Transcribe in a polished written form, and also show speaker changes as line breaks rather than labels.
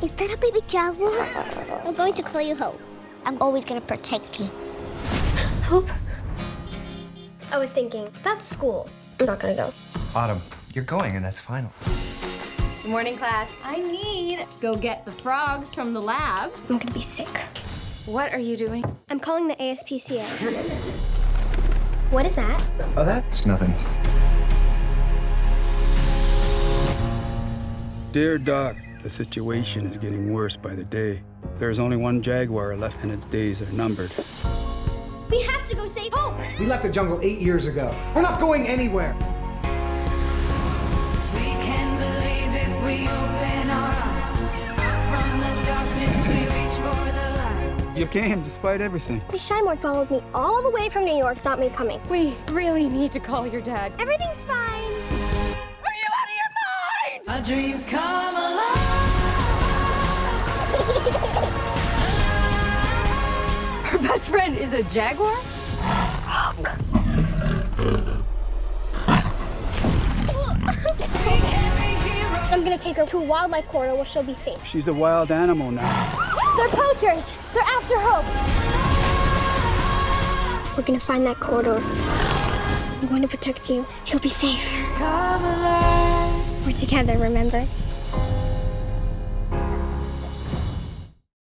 Is that a baby Jaguar? I'm going to call you Hope. I'm always gonna protect you.
Hope? I was thinking, that's school. I'm not gonna go.
Autumn, you're going, and that's final.
Good morning, class. I need to go get the frogs from the lab.
I'm gonna be sick.
What are you doing?
I'm calling the ASPCA. What is that?
Oh, that's nothing.
Dear Doc, the situation is getting worse by the day. There's only one Jaguar left, and its days are numbered.
We have to go save Hope!
We left the jungle 8 years ago. We're not going anywhere.
We can believe if we open our eyes. Out from the darkness, we reach for the light.
You came despite everything.
The Shymore followed me all the way from New York to stop me coming.
We really need to call your dad.
Everything's fine.
Are you out of your mind?
Our dreams come alive.
Her best friend is a jaguar?
We can be heroes.
I'm gonna take her to a wildlife corridor where she'll be safe.
She's a wild animal now.
They're poachers! They're after Hope! We're gonna find that corridor. I'm going to protect you. You'll be safe.
Come alive.
We're together, remember?